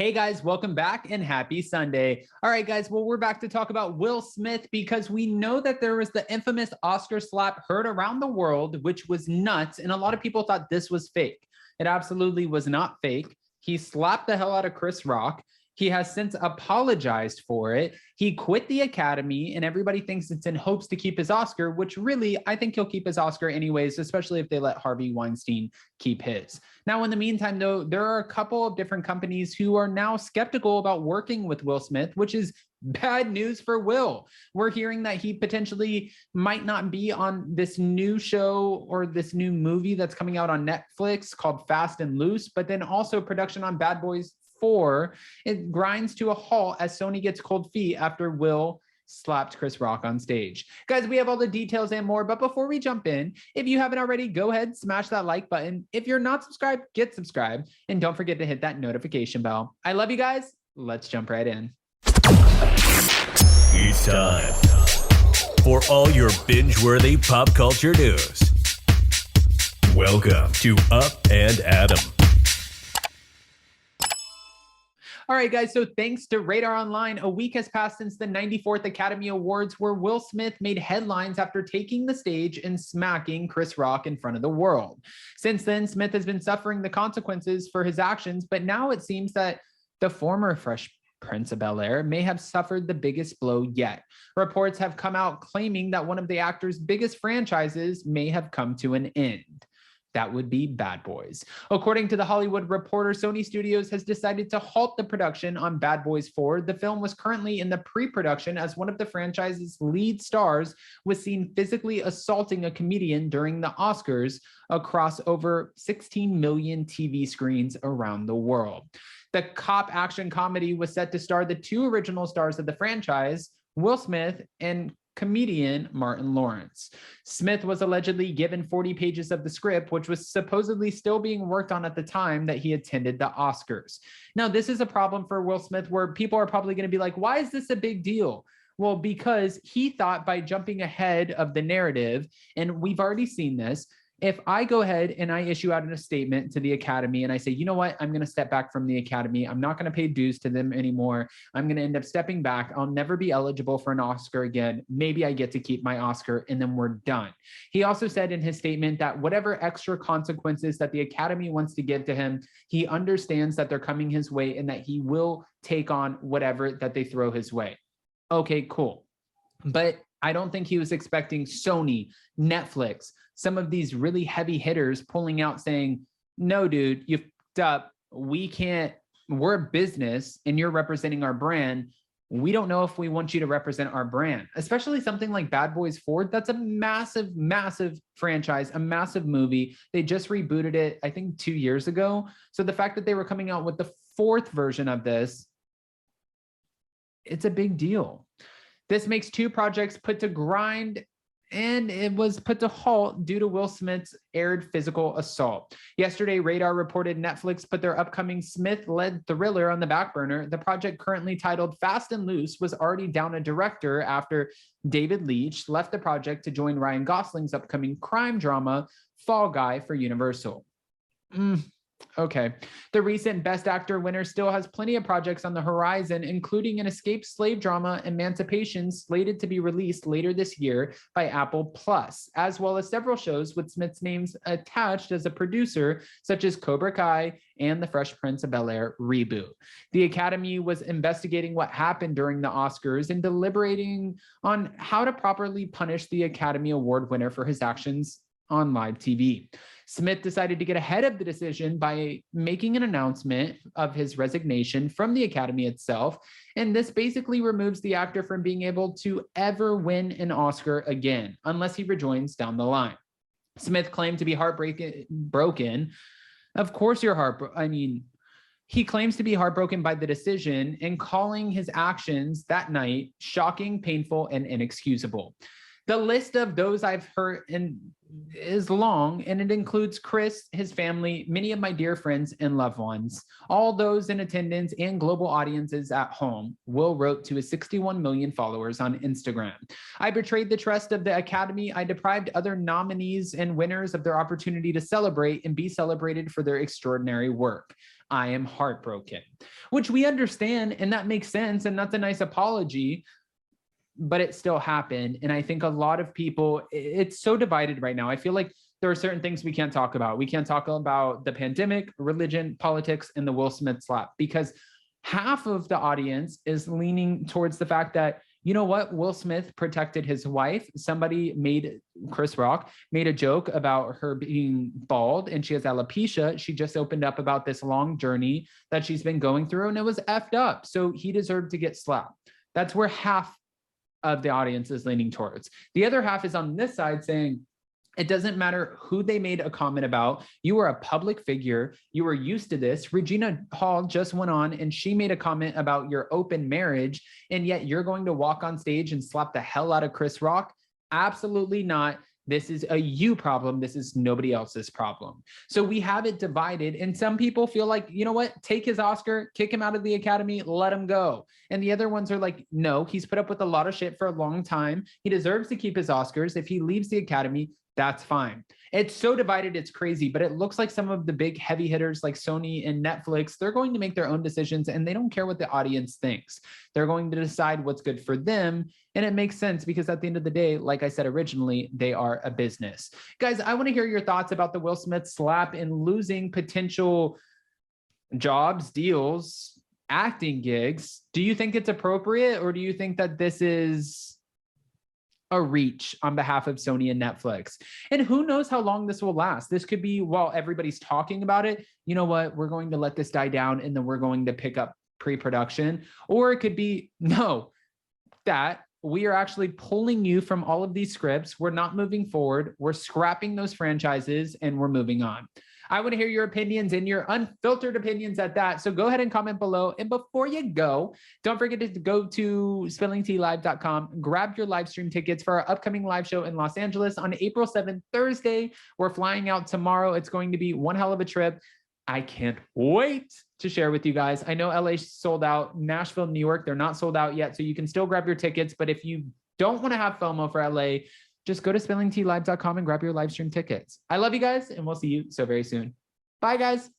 Hey guys, welcome back and happy Sunday. All right, guys, well, we're back to talk about Will Smith because we know that there was the infamous Oscar slap heard around the world, which was nuts. And a lot of people thought this was fake. It absolutely was not fake. He slapped the hell out of Chris Rock. He has since apologized for it. He quit the Academy, and everybody thinks it's in hopes to keep his Oscar, which really, I think he'll keep his Oscar anyways, especially if they let Harvey Weinstein keep his. Now, in the meantime, though, there are a couple of different companies who are now skeptical about working with Will Smith, which is bad news for Will. We're hearing that he potentially might not be on this new show or this new movie that's coming out on Netflix called Fast and Loose, but then also production on Bad Boys 4. It grinds to a halt as Sony gets cold feet after Will slapped Chris Rock on stage. Guys, we have all the details and more, but before we jump in, if you haven't already, go ahead, smash that like button. If you're not subscribed, get subscribed, and don't forget to hit that notification bell. I love you guys. Let's jump right in. It's time for all your binge-worthy pop culture news. Welcome to Up and Adam. All right, guys, so thanks to Radar Online, a week has passed since the 94th Academy Awards, where Will Smith made headlines after taking the stage and smacking Chris Rock in front of the world. Since then, Smith has been suffering the consequences for his actions, but now it seems that the former Fresh Prince of Bel-Air may have suffered the biggest blow yet. Reports have come out claiming that one of the actor's biggest franchises may have come to an end. That would be Bad Boys. According to The Hollywood Reporter, Sony Studios has decided to halt the production on Bad Boys 4. The film was currently in the pre-production as one of the franchise's lead stars was seen physically assaulting a comedian during the Oscars across over 16 million TV screens around the world. The cop action comedy was set to star the two original stars of the franchise, Will Smith and comedian Martin Lawrence. Smith was allegedly given 40 pages of the script, which was supposedly still being worked on at the time that he attended the Oscars. Now, this is a problem for Will Smith where people are probably going to be like, why is this a big deal? Well, because he thought by jumping ahead of the narrative, and we've already seen this, if I go ahead and I issue out a statement to the Academy and I say, you know what, I'm going to step back from the Academy. I'm not going to pay dues to them anymore. I'm going to end up stepping back. I'll never be eligible for an Oscar again. Maybe I get to keep my Oscar and then we're done. He also said in his statement that whatever extra consequences that the Academy wants to give to him, he understands that they're coming his way and that he will take on whatever that they throw his way. Okay, cool. But I don't think he was expecting Sony, Netflix, some of these really heavy hitters pulling out saying, no, dude, you f***ed up. We can't, we're a business and you're representing our brand. We don't know if we want you to represent our brand, especially something like Bad Boys 4. That's a massive, massive franchise, a massive movie. They just rebooted it, I think 2 years ago. So the fact that they were coming out with the fourth version of this, it's a big deal. This makes two projects put to grind, and it was put to halt due to Will Smith's aired physical assault. Yesterday, Radar reported Netflix put their upcoming Smith-led thriller on the back burner. The project, currently titled Fast and Loose, was already down a director after David Leitch left the project to join Ryan Gosling's upcoming crime drama, Fall Guy, for Universal. Okay. The recent Best Actor winner still has plenty of projects on the horizon, including an escaped slave drama, Emancipation, slated to be released later this year by Apple Plus, as well as several shows with Smith's names attached as a producer, such as Cobra Kai and the Fresh Prince of Bel-Air reboot. The Academy was investigating what happened during the Oscars and deliberating on how to properly punish the Academy Award winner for his actions on live TV. Smith decided to get ahead of the decision by making an announcement of his resignation from the Academy itself, and this basically removes the actor from being able to ever win an Oscar again, unless he rejoins down the line. Smith claimed to be heartbroken. Of course you're heartbroken. He claims to be heartbroken by the decision and calling his actions that night shocking, painful, and inexcusable. The list of those I've heard is long, and it includes Chris, his family, many of my dear friends and loved ones, all those in attendance and global audiences at home. Will wrote to his 61 million followers on Instagram. I betrayed the trust of the Academy. I deprived other nominees and winners of their opportunity to celebrate and be celebrated for their extraordinary work. I am heartbroken, which we understand, and that makes sense, and that's a nice apology. But it still happened. And I think a lot of people, it's so divided right now. I feel like there are certain things we can't talk about. We can't talk about the pandemic, religion, politics, and the Will Smith slap, because half of the audience is leaning towards the fact that, you know what, Will Smith protected his wife. Somebody Chris Rock made a joke about her being bald and she has alopecia. She just opened up about this long journey that she's been going through, and it was effed up. So he deserved to get slapped. That's where half of the audience is leaning towards. The other half is on this side saying, it doesn't matter who they made a comment about. You are a public figure. You are used to this. Regina Hall just went on and she made a comment about your open marriage, and yet you're going to walk on stage and slap the hell out of Chris Rock? Absolutely not. This is a you problem. This is nobody else's problem. So we have it divided, and some people feel like, you know what, take his Oscar, kick him out of the Academy, let him go. And the other ones are like, no, he's put up with a lot of shit for a long time. He deserves to keep his Oscars. If he leaves the Academy, that's fine. It's so divided, it's crazy, but it looks like some of the big heavy hitters like Sony and Netflix, they're going to make their own decisions, and they don't care what the audience thinks. They're going to decide what's good for them. And it makes sense, because at the end of the day, like I said originally, they are a business. Guys, I want to hear your thoughts about the Will Smith slap and losing potential jobs, deals, acting gigs. Do you think it's appropriate, or do you think that this is a reach on behalf of Sony and Netflix? And who knows how long this will last? This could be, while everybody's talking about it, you know what, we're going to let this die down and then we're going to pick up pre-production. Or it could be, no, that we are actually pulling you from all of these scripts. We're not moving forward. We're scrapping those franchises and we're moving on. I want to hear your opinions and your unfiltered opinions at that. So go ahead and comment below. And before you go, don't forget to go to spillingtealive.com, grab your live stream tickets for our upcoming live show in Los Angeles on April 7th, Thursday. We're flying out tomorrow. It's going to be one hell of a trip. I can't wait to share with you guys. I know LA sold out. Nashville, New York, they're not sold out yet. So you can still grab your tickets. But if you don't want to have FOMO for LA, just go to spillingtealive.com and grab your live stream tickets. I love you guys, and we'll see you so very soon. Bye, guys.